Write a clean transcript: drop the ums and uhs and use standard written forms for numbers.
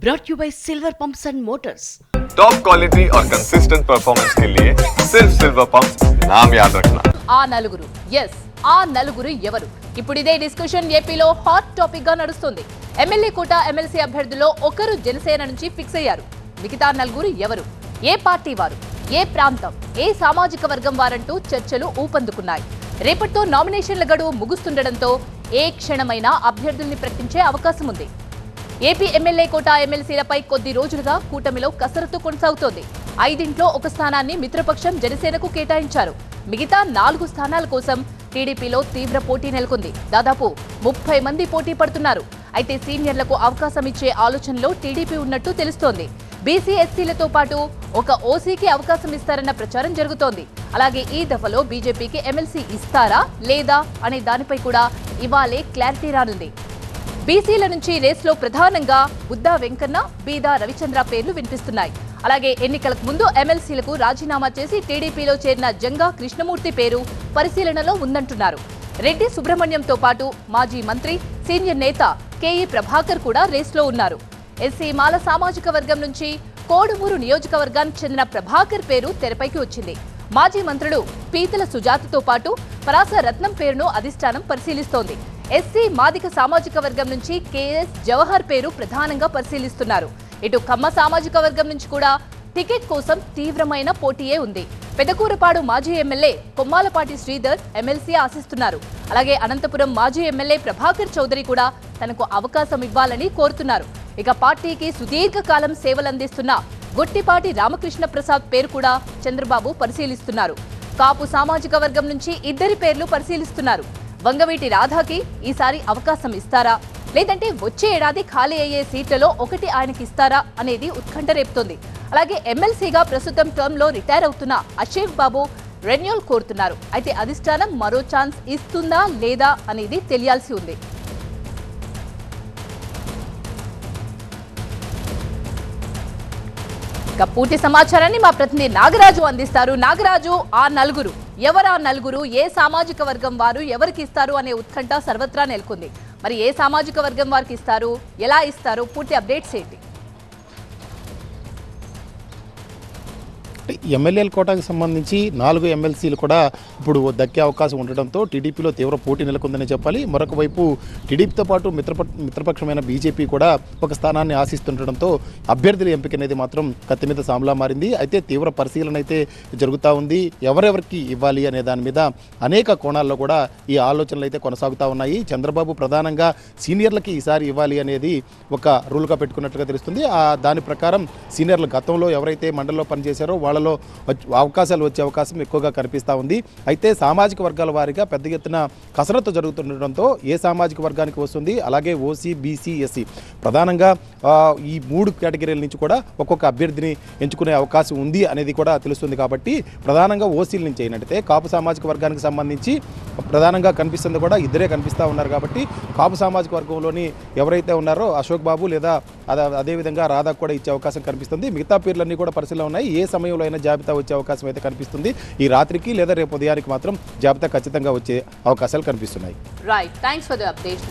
brought you by Silver Pumps and Motors. Top quality और consistent performance के लिए सिर्फ सिल्वर पंप्स नाम याद रखना. ఆ నలుగురు ఎస్ ఆ నలుగురు ఎవరు? ఇప్పుడు ఇదే డిస్కషన్ ఏపీలో హాట్ టాపిక్ గా నడుస్తుంది. ఎమ్మెల్యే కోట ఎమ్మెల్సీ అభ్యర్థుల్లో ఒకరు జనసేన నుంచి ఫిక్స్ అయ్యారు. మిగతా నలుగురు ఎవరు? ఏ పార్టీ వారు? ఏ ప్రాంతం? ఏ సామాజిక వర్గం వారంటూ చర్చలు ఊపందుకున్నాయి. రేపటితో నామినేషన్ల గడువు ముగుస్తుండటంతో ఏ క్షణమైనా అభ్యర్థుల్ని ప్రకటించే అవకాశం ఉంది. ఏపీ ఎమ్మెల్యే కోట ఎమ్మెల్సీలపై కొద్ది రోజులుగా కూటమిలో కసరత్తు కొనసాగుతోంది. 5 ఒక స్థానాన్ని మిత్రపక్షం జనసేనకు కేటాయించారు. మిగతా 4 స్థానాల కోసం టీడీపీలో తీవ్ర పోటీ నెలకొంది. దాదాపు 30 మంది పోటీ పడుతున్నారు. అయితే సీనియర్లకు అవకాశం ఇచ్చే ఆలోచనలో టీడీపీ ఉన్నట్టు తెలుస్తోంది. బీసీ ఎస్సీలతో పాటు ఒక ఓసీకి అవకాశం ఇస్తారన్న ప్రచారం జరుగుతోంది. అలాగే ఈ దఫలో బీజేపీకి ఎమ్మెల్సీ ఇస్తారా లేదా అనే దానిపై కూడా ఇవాళే క్లారిటీ రానుంది. బీసీల నుంచి రేస్లో ప్రధానంగా బుద్దా వెంకన్న, బీదా రవిచంద్ర పేర్లు వినిపిస్తున్నాయి. అలాగే ఎన్నికలకు ముందు ఎమ్మెల్సీలకు రాజీనామా చేసి టీడీపీలో చేరిన జంగా కృష్ణమూర్తి పేరు పరిశీలనలో ఉందంటున్నారు. రెడ్డి సుబ్రహ్మణ్యంతో పాటు మాజీ మంత్రి, సీనియర్ నేత కేఈ ప్రభాకర్ కూడా రేస్లో ఉన్నారు. ఎస్సీ మాల సామాజిక వర్గం నుంచి కోడుమూరు నియోజకవర్గానికి చెందిన ప్రభాకర్ పేరు తెరపైకి వచ్చింది. మాజీ మంత్రులు పీతల సుజాతతో పాటు పరాస రత్నం పేరును అధిష్టానం పరిశీలిస్తోంది. ఎస్సీ మాదిక సామాజిక వర్గం నుంచి కేఎస్ జవహర్ పేరు ప్రధానంగా పరిశీలిస్తున్నారు. ఇటు కమ్మ సామాజిక వర్గం నుంచి కూడా టికెట్ కోసం తీవ్రమైన పోటీయే ఉంది. పెదకూరపాడు మాజీ ఎమ్మెల్యే కొమ్మాలపాటి శ్రీధర్ ఎమ్మెల్సీ ఆశిస్తున్నారు. అలాగే అనంతపురం మాజీ ఎమ్మెల్యే ప్రభాకర్ చౌదరి కూడా తనకు అవకాశం ఇవ్వాలని కోరుతున్నారు. ఇక పార్టీకి సుదీర్ఘకాలం సేవలందిస్తున్న గొట్టిపాటి రామకృష్ణ ప్రసాద్ పేరు కూడా చంద్రబాబు పరిశీలిస్తున్నారు. కాపు సామాజిక వర్గం నుంచి 2 పేర్లు పరిశీలిస్తున్నారు. వంగవీటి రాధాకి ఈసారి అవకాశం ఇస్తారా, లేదంటే వచ్చే ఏడాది ఖాళీ అయ్యే సీట్లలో ఒకటి ఆయనకి ఇస్తారా అనేది ఉత్కంఠ రేపుతోంది. అలాగే ఎమ్మెల్సీగా ప్రస్తుతం టర్మ్ లో రిటైర్ అవుతున్న అషేక్ బాబు రెన్యూల్ కోరుతున్నారు. అయితే అధిష్టానం మరో ఛాన్స్ ఇస్తుందా లేదా అనేది తెలియాల్సి ఉంది. ఇక పూర్తి సమాచారాన్ని మా ప్రతినిధి నాగరాజు అందిస్తారు. నాగరాజు, ఆ నలుగురు ఎవరా నలుగురు? ఏ సామాజిక వర్గం వారు? ఎవరికి ఇస్తారు అనే ఉత్కంఠ సర్వత్రా నెలకొంది. మరి ఏ సామాజిక వర్గం వారికి ఇస్తారు, ఎలా ఇస్తారు, పూర్తి అప్డేట్స్ ఏంటి? ఎమ్మెల్యేల కోటాకు సంబంధించి 4 ఎమ్మెల్సీలు కూడా ఇప్పుడు దక్కే అవకాశం ఉండడంతో టీడీపీలో తీవ్ర పోటీ నెలకొందని చెప్పాలి. మరొక వైపు టీడీపీతో పాటు మిత్రపక్షమైన బీజేపీ కూడా ఒక స్థానాన్ని ఆశిస్తుండటంతో అభ్యర్థుల ఎంపిక అనేది మాత్రం కత్తి మీద సాములా మారింది. అయితే తీవ్ర పరిశీలన అయితే జరుగుతూ ఉంది. ఎవరెవరికి ఇవ్వాలి అనే దాని మీద అనేక కోణాల్లో కూడా ఈ ఆలోచనలు అయితే కొనసాగుతూ ఉన్నాయి. చంద్రబాబు ప్రధానంగా సీనియర్లకి ఈసారి ఇవ్వాలి అనేది ఒక రూల్గా పెట్టుకున్నట్లుగా తెలుస్తుంది. దాని ప్రకారం సీనియర్లు గతంలో ఎవరైతే మండలిలో పనిచేశారో వాళ్ళలో అవకాశాలు వచ్చే అవకాశం ఎక్కువగా కనిపిస్తూ ఉంది. అయితే సామాజిక వర్గాల వారీగా పెద్ద ఎత్తున కసరత్తు జరుగుతుండటంతో ఏ సామాజిక వర్గానికి వస్తుంది, అలాగే ఓసీ, బీసీ, ఎస్సీ ప్రధానంగా ఈ 3 కేటగిరీల నుంచి కూడా ఒక్కొక్క అభ్యర్థిని ఎంచుకునే అవకాశం ఉంది అనేది కూడా తెలుస్తుంది. కాబట్టి ప్రధానంగా ఓసీల నుంచి అయినట్టయితే కాపు సామాజిక వర్గానికి సంబంధించి ప్రధానంగా కనిపిస్తుంది కూడా 2 కనిపిస్తూ ఉన్నారు. కాబట్టి కాపు సామాజిక వర్గంలోని ఎవరైతే ఉన్నారో అశోక్ బాబు లేదా అదేవిధంగా రాధా కూడా ఇచ్చే అవకాశం కనిపిస్తుంది. మిగతా పేర్లన్నీ కూడా పరిశీలన ఉన్నాయి. ఏ సమయంలో అయినా జాబితా వచ్చే అవకాశం అయితే కనిపిస్తుంది. ఈ రాత్రికి లేదా రేపు ఉదయానికి మాత్రం జాబితా ఖచ్చితంగా వచ్చే అవకాశాలు కనిపిస్తున్నాయి. Right, thanks for the update.